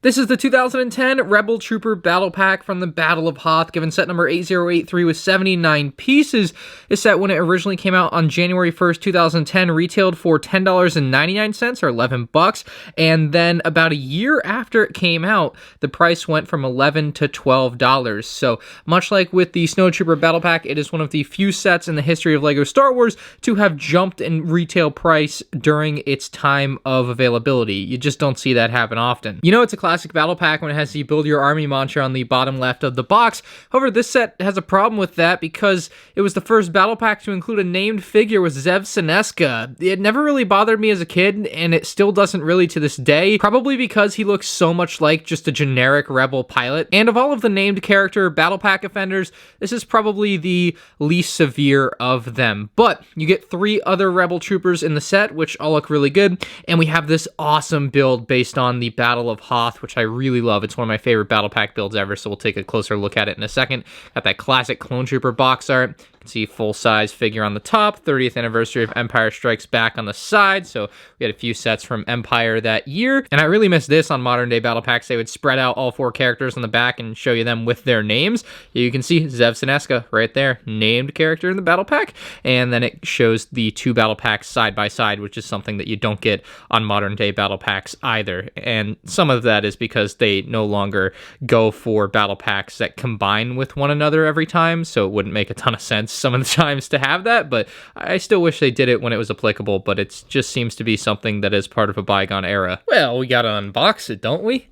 This is the 2010 Rebel Trooper Battle Pack from the Battle of Hoth, given set number 8083 with 79 pieces. This set, when it originally came out on January 1st, 2010, retailed for $10.99 or 11 bucks, and then about a year after it came out, the price went from $11 to $12. So, much like with the Snow Trooper Battle Pack, it is one of the few sets in the history of LEGO Star Wars to have jumped in retail price during its time of availability. You just don't see that happen often. You know, it's a classic battle pack when it has the Build Your Army mantra on the bottom left of the box. However, this set has a problem with that because it was the first battle pack to include a named figure with Zebsonesca. It never really bothered me as a kid, and it still doesn't really to this day, probably because he looks so much like just a generic Rebel pilot. And of all of the named character battle pack offenders, this is probably the least severe of them. But you get 3 other Rebel troopers in the set, which all look really good, and we have this awesome build based on the Battle of Hoth, which I really love. It's one of my favorite battle pack builds ever, so we'll take a closer look at it in a second. Got that classic Clone Trooper box art. You can see full-size figure on the top, 30th anniversary of Empire Strikes Back on the side, so we had a few sets from Empire that year. And I really miss this on modern-day battle packs. They would spread out all 4 characters on the back and show you them with their names. You can see Zebsonesca right there, named character in the battle pack, and then it shows the 2 battle packs side by side, which is something that you don't get on modern-day battle packs either. And some of that is because they no longer go for battle packs that combine with one another every time, so it wouldn't make a ton of sense some of the times to have that, but I still wish they did it when it was applicable, but it just seems to be something that is part of a bygone era. Well, we gotta unbox it, don't we?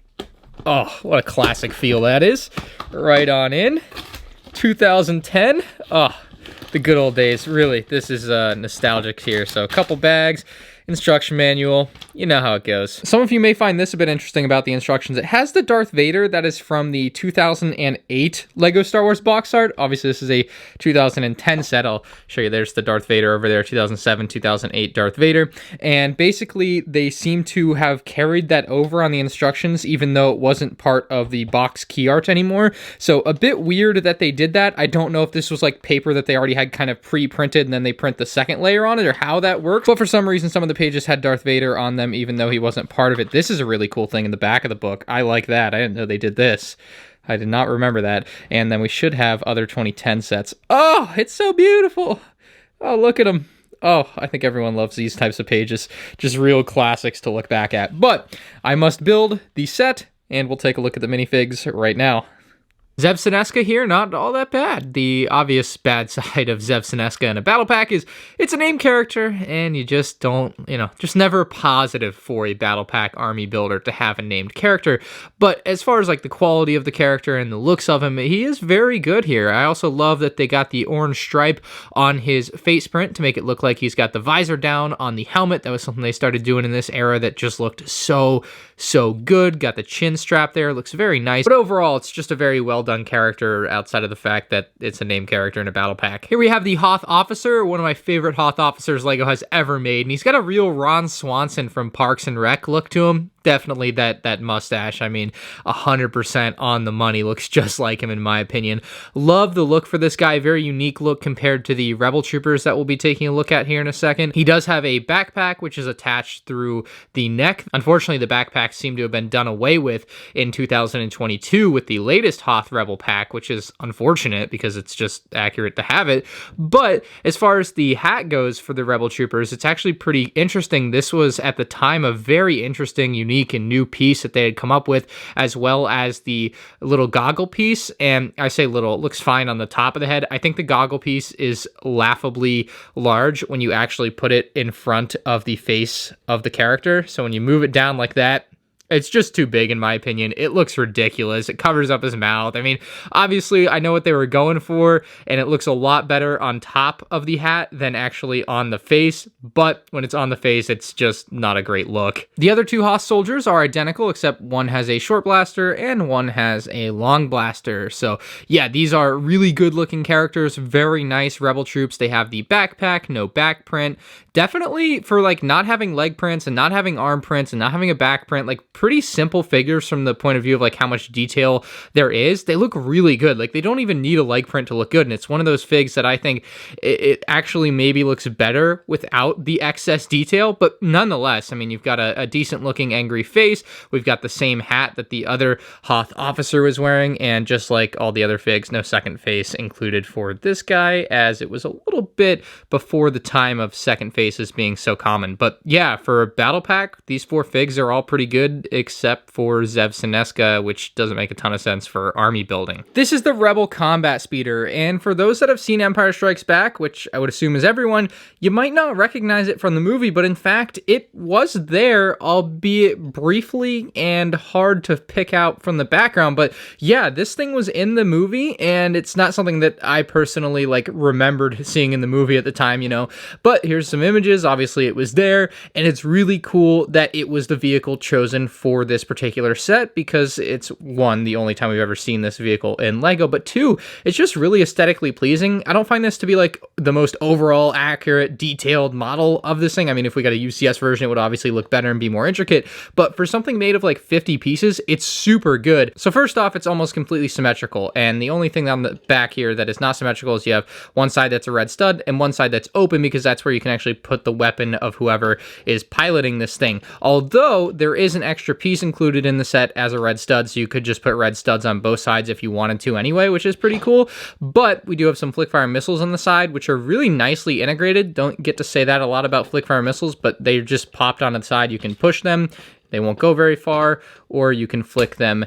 Oh, what a classic feel that is. Right on in. 2010. Oh, the good old days. Really, this is nostalgic here. So a couple bags, instruction manual, you know how it goes. Some of you may find this a bit interesting about the instructions. It has the Darth Vader that is from the 2008 LEGO Star Wars box art. Obviously, this is a 2010 set. I'll show you. There's the Darth Vader over there, 2007, 2008 Darth Vader. And basically, they seem to have carried that over on the instructions, even though it wasn't part of the box key art anymore. So a bit weird that they did that. I don't know if this was like paper that they already had kind of pre-printed and then they print the second layer on it, or how that works. But for some reason, some of the pages had Darth Vader on them, even though he wasn't part of it. This is a really cool thing in the back of the book. I like that. I didn't know they did this. I did not remember that. And then we should have other 2010 sets. Oh, it's so beautiful. Oh, look at them. Oh, I think everyone loves these types of pages. Just real classics to look back at. But I must build the set, and we'll take a look at the minifigs right now. Zebsonesca here, not all that bad. The obvious bad side of Zebsonesca in a battle pack is it's a named character, and you just don't, just never positive for a battle pack army builder to have a named character. But as far as like the quality of the character and the looks of him, he is very good here. I also love that they got the orange stripe on his face print to make it look like he's got the visor down on the helmet. That was something they started doing in this era that just looked so good. Got the chin strap there, looks very nice. But overall, it's just a very well done character outside of the fact that it's a named character in a battle pack. Here we have the Hoth Officer, one of my favorite Hoth Officers LEGO has ever made, and he's got a real Ron Swanson from Parks and Rec look to him. Definitely that mustache. I mean, 100% on the money. Looks just like him in my opinion. Love the look for this guy. Very unique look compared to the Rebel Troopers that we'll be taking a look at here in a second. He does have a backpack, which is attached through the neck. Unfortunately, the backpacks seem to have been done away with in 2022 with the latest Hoth Rebel pack, which is unfortunate because it's just accurate to have it. But as far as the hat goes for the Rebel Troopers, it's actually pretty interesting. This was at the time a very interesting, unique and new piece that they had come up with, as well as the little goggle piece. And I say little, it looks fine on the top of the head. I think the goggle piece is laughably large when you actually put it in front of the face of the character. So when you move it down like that, it's just too big in my opinion. It looks ridiculous. It covers up his mouth. I mean, obviously I know what they were going for, and it looks a lot better on top of the hat than actually on the face, but when it's on the face, it's just not a great look. The other 2 Hoth soldiers are identical, except one has a short blaster and one has a long blaster. So yeah, these are really good looking characters, very nice Rebel troops. They have the backpack, no back print. Definitely for like not having leg prints and not having arm prints and not having a back print, like pretty simple figures from the point of view of like how much detail there is. They look really good. Like they don't even need a leg print to look good. And it's one of those figs that I think it actually maybe looks better without the excess detail. But nonetheless, I mean, you've got a decent looking angry face. We've got the same hat that the other Hoth Officer was wearing. And just like all the other figs, no second face included for this guy, as it was a little bit before the time of second faces being so common. But yeah, for a battle pack, these 4 figs are all pretty good, except for Zebsonesca, which doesn't make a ton of sense for army building. This is the Rebel Combat Speeder, and for those that have seen Empire Strikes Back, which I would assume is everyone, you might not recognize it from the movie, but in fact, it was there, albeit briefly and hard to pick out from the background. But yeah, this thing was in the movie, and it's not something that I personally like remembered seeing in the movie at the time, you know, but here's some images. Obviously it was there, and it's really cool that it was the vehicle chosen for this particular set, because it's, one, the only time we've ever seen this vehicle in Lego, but 2, it's just really aesthetically pleasing. I don't find this to be like the most overall accurate, detailed model of this thing. I mean, if we got a UCS version, it would obviously look better and be more intricate, but for something made of like 50 pieces, it's super good. So first off, it's almost completely symmetrical, and the only thing on the back here that is not symmetrical is you have one side that's a red stud and one side that's open, because that's where you can actually put the weapon of whoever is piloting this thing. Although there is an extra piece included in the set as a red stud, so you could just put red studs on both sides if you wanted to anyway, which is pretty cool. But we do have some flickfire missiles on the side, which are really nicely integrated. Don't get to say that a lot about flickfire missiles, but they're just popped on the side. You can push them, they won't go very far, or you can flick them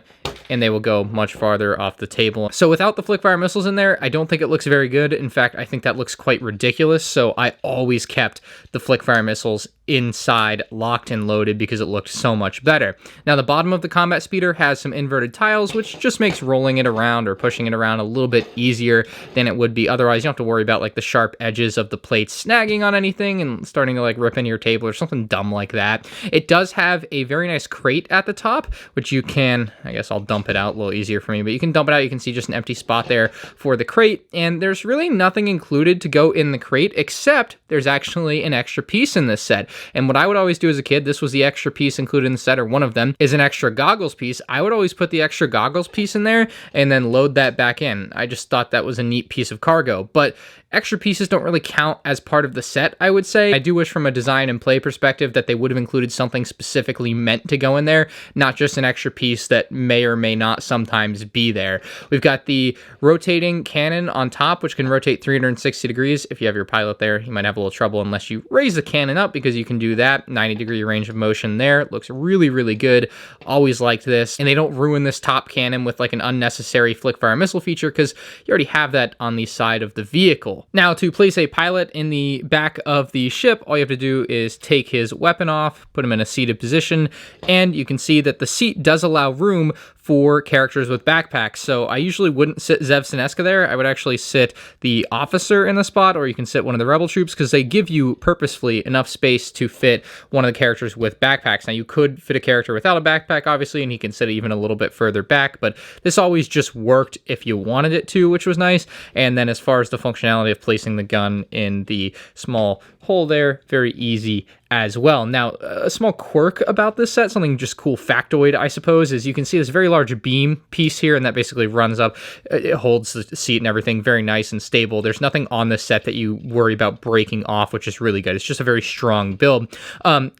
and they will go much farther off the table. So without the flickfire missiles in there, I don't think it looks very good. In fact, I think that looks quite ridiculous. So I always kept the flickfire missiles inside, locked and loaded, because it looked so much better. Now the bottom of the combat speeder has some inverted tiles, which just makes rolling it around or pushing it around a little bit easier than it would be otherwise. You don't have to worry about like the sharp edges of the plates snagging on anything and starting to like rip into your table or something dumb like that. It does have a very nice crate at the top, which you can, I guess I'll dump it out, a little easier for me, but you can dump it out. You can see just an empty spot there for the crate, and there's really nothing included to go in the crate, except there's actually an extra piece in this set. And what I would always do as a kid, this was the extra piece included in the set, or one of them, is an extra goggles piece. I would always put the extra goggles piece in there and then load that back in. I just thought that was a neat piece of cargo, but extra pieces don't really count as part of the set, I would say. I do wish from a design and play perspective that they would have included something specifically meant to go in there, not just an extra piece that may or may not sometimes be there. We've got the rotating cannon on top, which can rotate 360 degrees. If you have your pilot there, you might have a little trouble unless you raise the cannon up, because you can do that. 90-degree range of motion there. It looks really, really good. Always liked this. And they don't ruin this top cannon with like an unnecessary flickfire missile feature, because you already have that on the side of the vehicle. Now, to place a pilot in the back of the ship, all you have to do is take his weapon off, put him in a seated position, and you can see that the seat does allow room for characters with backpacks. So I usually wouldn't sit Zebsonesca there. I would actually sit the officer in the spot, or you can sit one of the rebel troops, because they give you purposefully enough space to fit one of the characters with backpacks. Now, you could fit a character without a backpack, obviously, and he can sit even a little bit further back, but this always just worked if you wanted it to, which was nice. And then as far as the functionality of placing the gun in the small hole there, very easy as well. Now, a small quirk about this set, something just cool factoid, I suppose, is you can see this very large beam piece here, and that basically runs up. It holds the seat and everything, very nice and stable. There's nothing on this set that you worry about breaking off, which is really good. It's just a very strong build.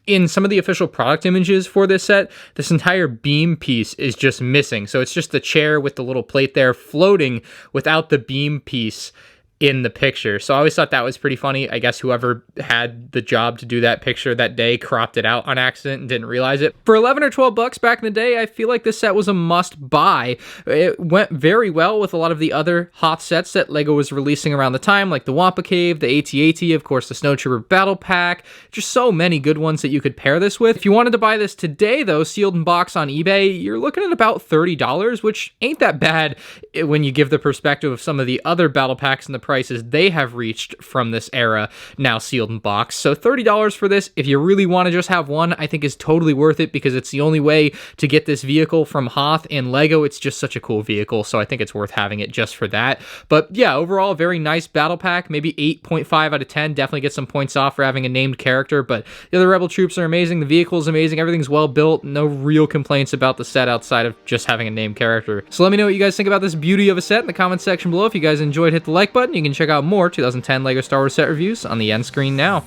In some of the official product images for this set, this entire beam piece is just missing. So it's just the chair with the little plate there floating without the beam piece in the picture. So I always thought that was pretty funny. I guess whoever had the job to do that picture that day cropped it out on accident and didn't realize it. For 11 or 12 bucks back in the day, I feel like this set was a must buy. It went very well with a lot of the other Hoth sets that LEGO was releasing around the time, like the Wampa Cave, the AT-AT, of course, the Snow Trooper Battle Pack. Just so many good ones that you could pair this with. If you wanted to buy this today, though, sealed in box on eBay, you're looking at about $30, which ain't that bad when you give the perspective of some of the other battle packs and the price prices they have reached from this era, now sealed in box. So $30 for this, if you really want to just have one, I think is totally worth it, because it's the only way to get this vehicle from Hoth and Lego. It's just such a cool vehicle, so I think it's worth having it just for that. But yeah, overall, very nice battle pack, maybe 8.5 out of 10. Definitely get some points off for having a named character, but the other Rebel troops are amazing. The vehicle is amazing. Everything's well built. No real complaints about the set outside of just having a named character. So let me know what you guys think about this beauty of a set in the comments section below. If you guys enjoyed, hit the like button. You can check out more 2010 LEGO Star Wars set reviews on the end screen now.